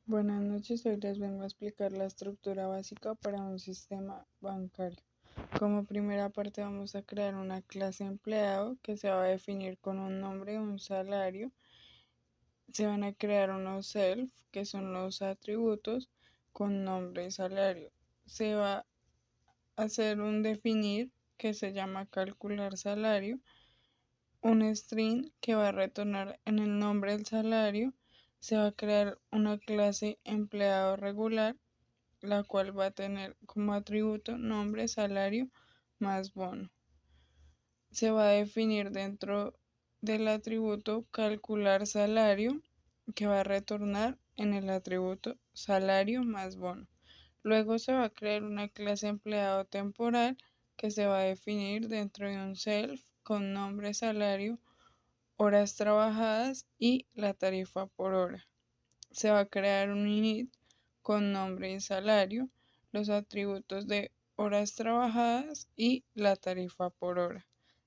Buenas noches, hoy les vengo a explicar la estructura básica para un sistema bancario. Como primera parte vamos a crear una clase empleado que se va a definir con un nombre y un salario. Se van a crear unos self, que son los atributos con nombre y salario. Se va a hacer un definir que se llama calcular salario, un string que va a retornar en el nombre del salario. Se va a crear una clase empleado regular, la cual va a tener como atributo nombre, salario más bono. Se va a definir dentro del atributo calcular salario, que va a retornar en el atributo salario más bono. Luego se va a crear una clase empleado temporal que se va a definir dentro de un self con nombre, salario, horas trabajadas y la tarifa por hora. Se va a crear un init con nombre y salario, los atributos de horas trabajadas y la tarifa por hora.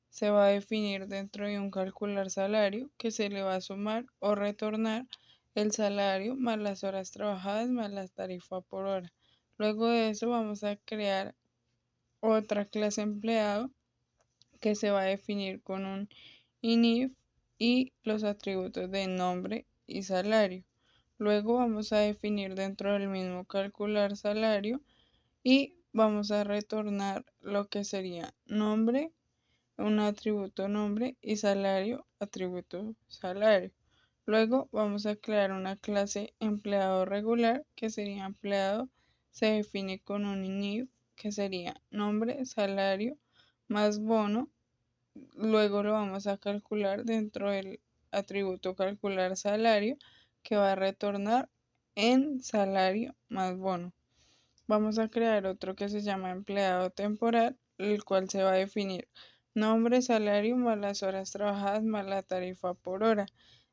Se va a definir dentro de un calcular salario que se le va a sumar o retornar el salario más las horas trabajadas más la tarifa por hora. Luego de eso vamos a crear otra clase empleado que se va a definir con un inif y los atributos de nombre y salario. Luego vamos a definir dentro del mismo calcular salario y vamos a retornar lo que sería nombre, un atributo nombre y salario, atributo salario. Luego vamos a crear una clase empleado regular que sería empleado, se define con un inif que sería nombre, salario más bono. Luego lo vamos a calcular dentro del atributo calcular salario que va a retornar en salario más bono. Vamos a crear otro que se llama empleado temporal, el cual se va a definir nombre, salario más las horas trabajadas más la tarifa por hora.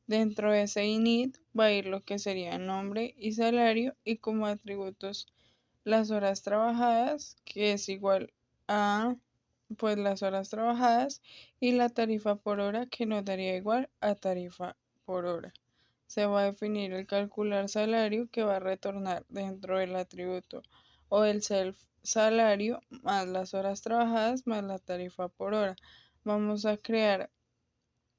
Dentro de ese init va a ir lo que sería nombre y salario y como atributos las horas trabajadas, que es igual a pues las horas trabajadas y la tarifa por hora, que nos daría igual a tarifa por hora. Se va a definir el calcular salario que va a retornar dentro del atributo o del self salario más las horas trabajadas más la tarifa por hora. Vamos a crear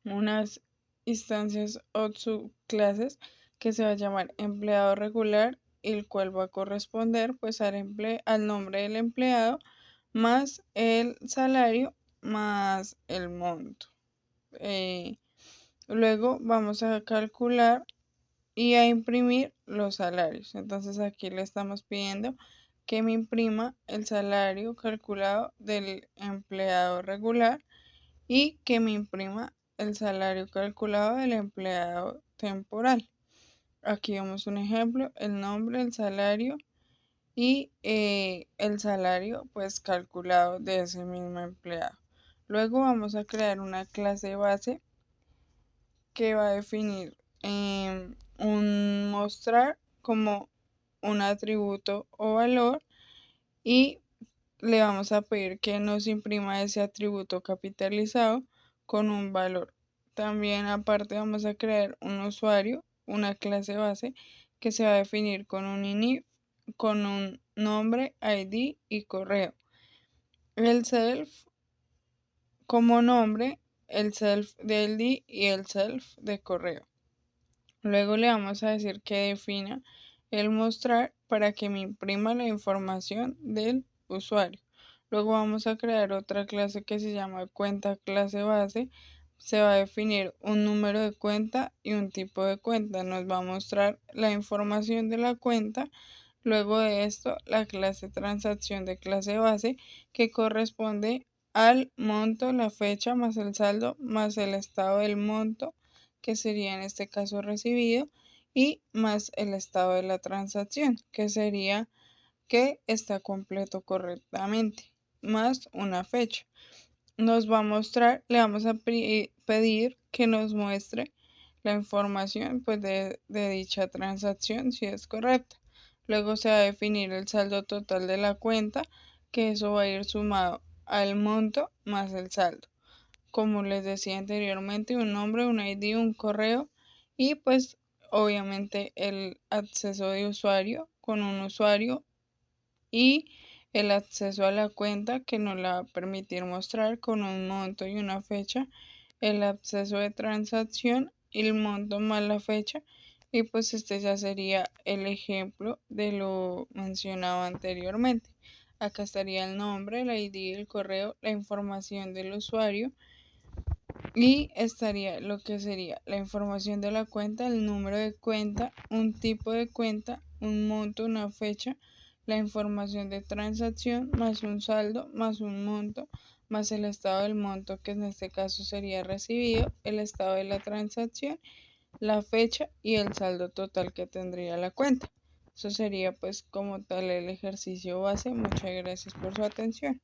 unas instancias o subclases que se va a llamar empleado regular, el cual va a corresponder pues al nombre del empleado más el salario más el monto. Eh, Luego vamos a calcular y a imprimir los salarios. Entonces aquí le estamos pidiendo que me imprima el salario calculado del empleado regular y que me imprima el salario calculado del empleado temporal. Aquí vemos un ejemplo, el nombre, el salario y el salario pues calculado de ese mismo empleado. Luego vamos a crear una clase base que va a definir un mostrar como un atributo o valor y le vamos a pedir que nos imprima ese atributo capitalizado con un valor. También aparte vamos a crear un usuario, una clase base que se va a definir con un init, con un nombre, ID y correo. El self como nombre, el self de ID y el self de correo. Luego le vamos a decir que defina el mostrar para que me imprima la información del usuario. Luego vamos a crear otra clase que se llama cuenta clase base. Se va a definir un número de cuenta y un tipo de cuenta. Nos va a mostrar la información de la cuenta. Luego de esto, la clase transacción de clase base que corresponde al monto, la fecha más el saldo más el estado del monto, que sería en este caso recibido, y más el estado de la transacción, que sería que está completo correctamente, más una fecha. Nos va a mostrar, le vamos a pedir que nos muestre la información pues de dicha transacción si es correcta. Luego se va a definir el saldo total de la cuenta, que eso va a ir sumado al monto más el saldo. Como les decía anteriormente, un nombre, un ID, un correo y pues obviamente el acceso de usuario con un usuario y el acceso a la cuenta que nos la va a permitir mostrar con un monto y una fecha, el acceso de transacción y el monto más la fecha. Y pues este ya sería el ejemplo de lo mencionado anteriormente. Acá estaría el nombre, el ID, el correo, la información del usuario y estaría lo que sería la información de la cuenta, el número de cuenta, un tipo de cuenta, un monto, una fecha, la información de transacción, más un saldo, más un monto, más el estado del monto, que en este caso sería recibido, el estado de la transacción, la fecha y el saldo total que tendría la cuenta. Eso sería pues como tal el ejercicio base. Muchas gracias por su atención.